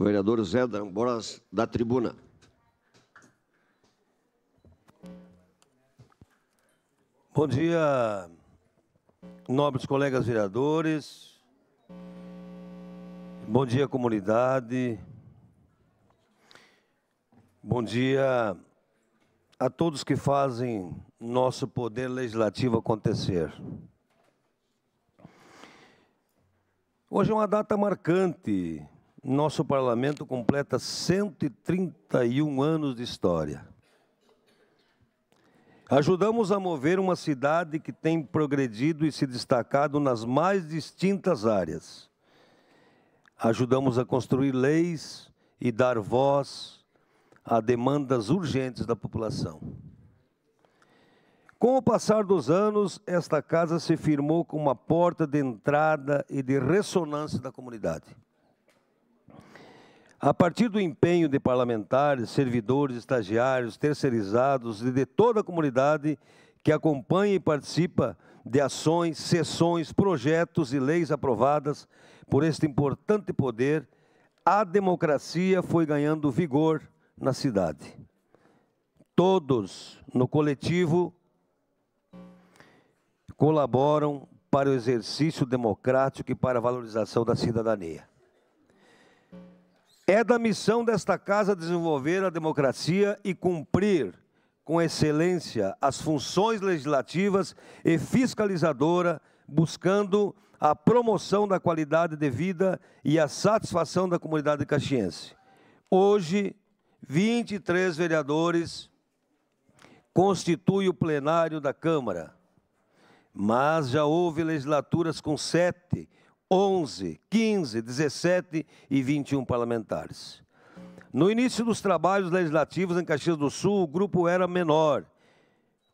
O vereador Zé D'Ambrós, da tribuna. Bom dia, nobres colegas vereadores. Bom dia, comunidade. Bom dia a todos que fazem nosso poder legislativo acontecer. Hoje é uma data marcante. Nosso parlamento completa 131 anos de história. Ajudamos a mover uma cidade que tem progredido e se destacado nas mais distintas áreas. Ajudamos a construir leis e dar voz a demandas urgentes da população. Com o passar dos anos, esta casa se firmou como uma porta de entrada e de ressonância da comunidade. A partir do empenho de parlamentares, servidores, estagiários, terceirizados e de toda a comunidade que acompanha e participa de ações, sessões, projetos e leis aprovadas por este importante poder, a democracia foi ganhando vigor na cidade. Todos no coletivo colaboram para o exercício democrático e para a valorização da cidadania. É da missão desta casa desenvolver a democracia e cumprir com excelência as funções legislativas e fiscalizadora, buscando a promoção da qualidade de vida e a satisfação da comunidade caxiense. Hoje, 23 vereadores constituem o plenário da Câmara, mas já houve legislaturas com 7, 11, 15, 17 e 21 parlamentares. No início dos trabalhos legislativos em Caxias do Sul, o grupo era menor.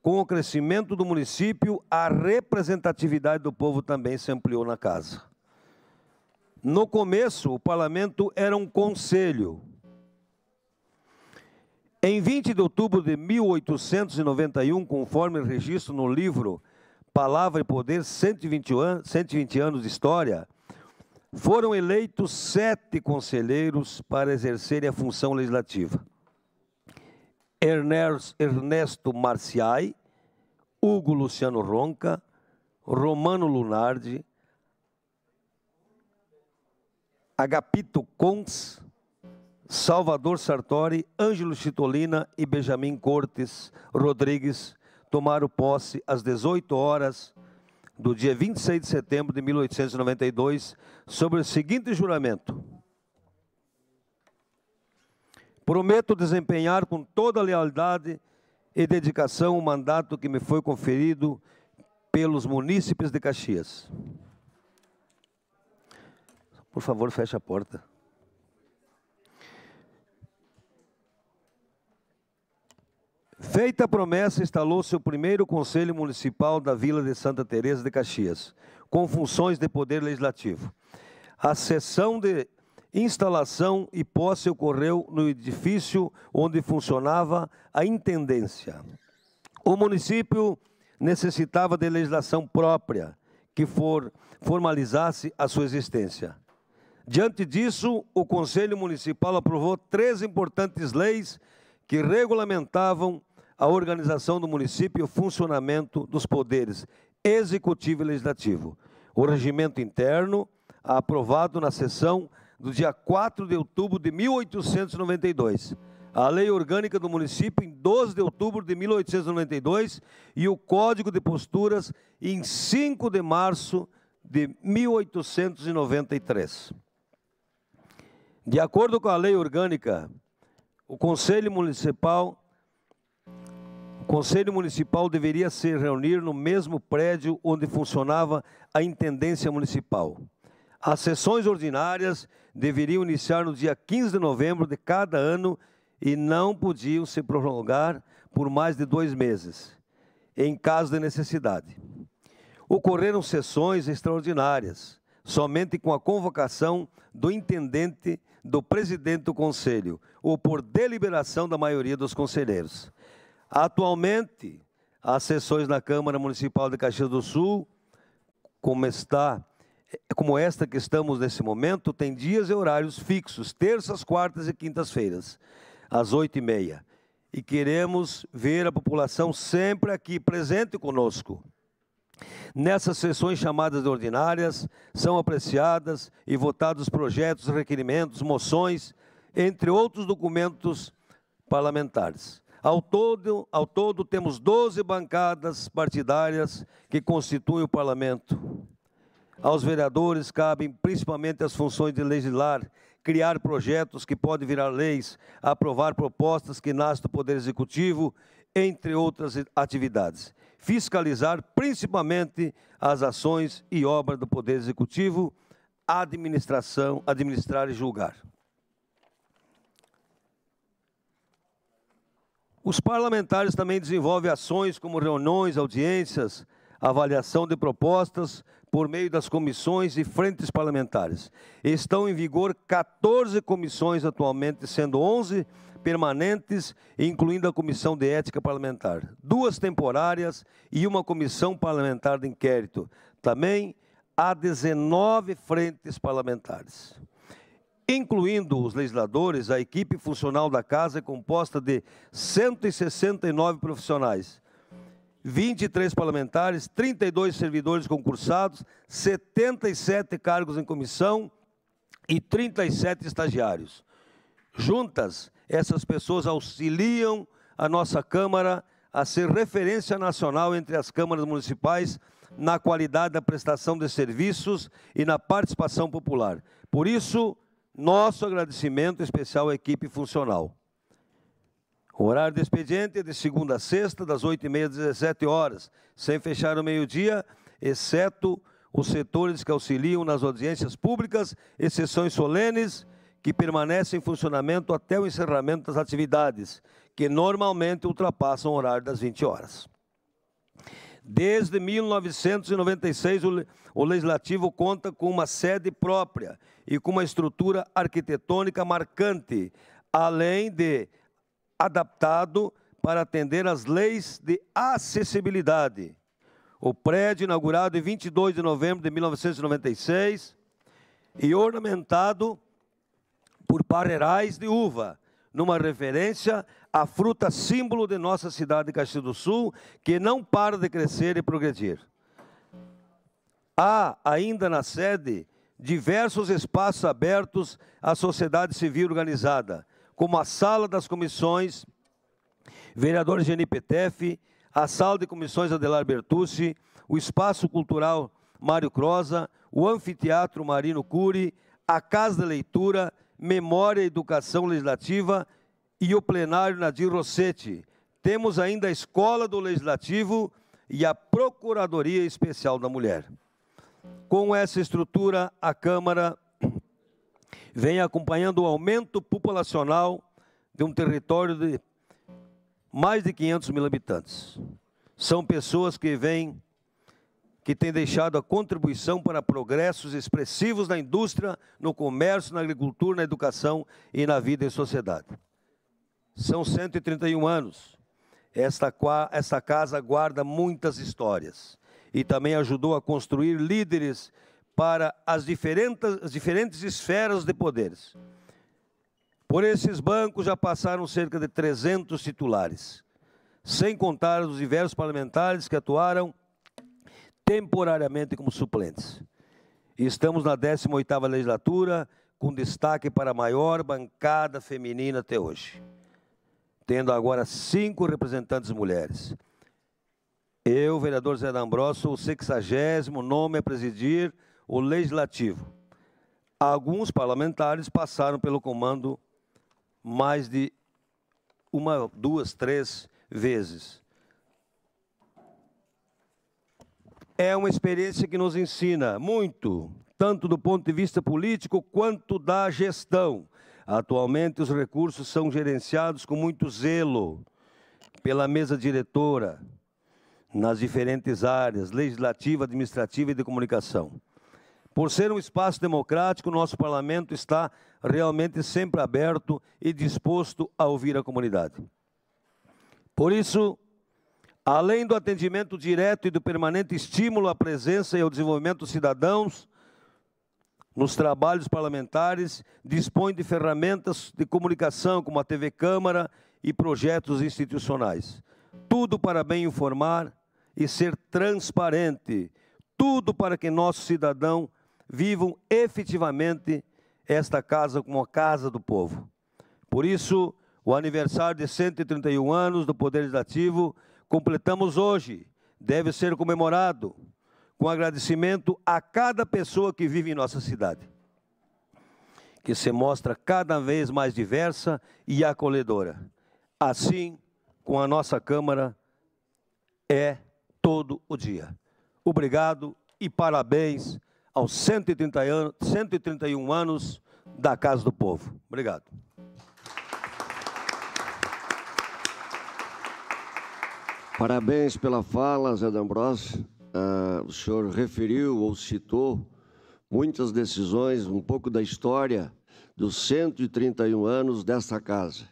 Com o crescimento do município, a representatividade do povo também se ampliou na casa. No começo, o parlamento era um conselho. Em 20 de outubro de 1891, conforme o registro no livro Palavra e Poder, 120 anos de história, foram eleitos 7 conselheiros para exercerem a função legislativa. Ernesto Marciai, Hugo Luciano Ronca, Romano Lunardi, Agapito Cons, Salvador Sartori, Ângelo Chitolina e Benjamin Cortes Rodrigues tomaram posse às 18 horas do dia 26 de setembro de 1892, sobre o seguinte juramento: prometo desempenhar com toda a lealdade e dedicação o mandato que me foi conferido pelos munícipes de Caxias. Por favor, feche a porta. Feita a promessa, instalou-se o primeiro Conselho Municipal da Vila de Santa Teresa de Caxias, com funções de poder legislativo. A sessão de instalação e posse ocorreu no edifício onde funcionava a intendência. O município necessitava de legislação própria que formalizasse a sua existência. Diante disso, o Conselho Municipal aprovou 3 importantes leis que regulamentavam a organização do município e o funcionamento dos poderes executivo e legislativo. O regimento interno, aprovado na sessão do dia 4 de outubro de 1892. A lei orgânica do município em 12 de outubro de 1892 e o Código de Posturas em 5 de março de 1893. De acordo com a lei orgânica, o Conselho Municipal deveria se reunir no mesmo prédio onde funcionava a Intendência Municipal. As sessões ordinárias deveriam iniciar no dia 15 de novembro de cada ano e não podiam se prolongar por mais de 2 meses, em caso de necessidade. Ocorreram sessões extraordinárias, somente com a convocação do intendente, do presidente do conselho, ou por deliberação da maioria dos conselheiros. Atualmente, as sessões na Câmara Municipal de Caxias do Sul, como está como esta que estamos nesse momento, tem dias e horários fixos, terças, quartas e quintas-feiras, às 8h30. E queremos ver a população sempre aqui, presente conosco. Nessas sessões chamadas de ordinárias, são apreciadas e votados projetos, requerimentos, moções, entre outros documentos parlamentares. Ao todo temos 12 bancadas partidárias que constituem o parlamento. Aos vereadores cabem principalmente as funções de legislar, criar projetos que podem virar leis, aprovar propostas que nascem do Poder Executivo, entre outras atividades. Fiscalizar principalmente as ações e obras do Poder Executivo, administrar e julgar. Os parlamentares também desenvolvem ações como reuniões, audiências, avaliação de propostas por meio das comissões e frentes parlamentares. Estão em vigor 14 comissões atualmente, sendo 11 permanentes, incluindo a Comissão de Ética Parlamentar, 2 temporárias e uma Comissão Parlamentar de Inquérito. Também há 19 frentes parlamentares. Incluindo os legisladores, a equipe funcional da Casa é composta de 169 profissionais, 23 parlamentares, 32 servidores concursados, 77 cargos em comissão e 37 estagiários. Juntas, essas pessoas auxiliam a nossa Câmara a ser referência nacional entre as câmaras municipais na qualidade da prestação de serviços e na participação popular. Por isso, nosso agradecimento especial à equipe funcional. O horário de expediente é de segunda a sexta, das 8h30 às 17h, sem fechar ao meio-dia, exceto os setores que auxiliam nas audiências públicas e sessões solenes, que permanecem em funcionamento até o encerramento das atividades, que normalmente ultrapassam o horário das 20h. Desde 1996, o Legislativo conta com uma sede própria e com uma estrutura arquitetônica marcante, além de adaptado para atender às leis de acessibilidade. O prédio, inaugurado em 22 de novembro de 1996 e ornamentado por parreirais de uva, numa referência à fruta símbolo de nossa cidade de Caxias do Sul, que não para de crescer e progredir. Há ainda na sede diversos espaços abertos à sociedade civil organizada, como a Sala das Comissões, vereador Geni Petef, a Sala de Comissões Adelar Bertucci, o Espaço Cultural Mário Croza, o Anfiteatro Marino Cury, a Casa da Leitura, Memória e Educação Legislativa e o Plenário Nadir Rossetti. Temos ainda a Escola do Legislativo e a Procuradoria Especial da Mulher. Com essa estrutura, a Câmara vem acompanhando o aumento populacional de um território de mais de 500 mil habitantes. São pessoas que têm deixado a contribuição para progressos expressivos na indústria, no comércio, na agricultura, na educação e na vida em sociedade. São 131 anos. Esta casa guarda muitas histórias e também ajudou a construir líderes para as diferentes esferas de poderes. Por esses bancos já passaram cerca de 300 titulares, sem contar os diversos parlamentares que atuaram temporariamente como suplentes. Estamos na 18ª legislatura, com destaque para a maior bancada feminina até hoje, tendo agora 5 representantes mulheres. Eu, vereador Zé D'Ambrosio, sou o 60º nome a presidir o Legislativo. Alguns parlamentares passaram pelo comando mais de 1, 2, 3 vezes. É uma experiência que nos ensina muito, tanto do ponto de vista político quanto da gestão. Atualmente, os recursos são gerenciados com muito zelo pela mesa diretora, nas diferentes áreas, legislativa, administrativa e de comunicação. Por ser um espaço democrático, nosso parlamento está realmente sempre aberto e disposto a ouvir a comunidade. Por isso, além do atendimento direto e do permanente estímulo à presença e ao desenvolvimento dos cidadãos, nos trabalhos parlamentares, dispõe de ferramentas de comunicação, como a TV Câmara e projetos institucionais. Tudo para bem informar e ser transparente. Tudo para que nossos cidadãos vivam efetivamente esta casa como a casa do povo. Por isso, o aniversário de 131 anos do Poder Legislativo completamos hoje, deve ser comemorado com agradecimento a cada pessoa que vive em nossa cidade, que se mostra cada vez mais diversa e acolhedora. Assim, com a nossa Câmara, é todo o dia. Obrigado e parabéns aos 131 anos da Casa do Povo. Obrigado. Parabéns pela fala, Zé D'Ambrosio. O senhor referiu ou citou muitas decisões, um pouco da história dos 131 anos desta casa.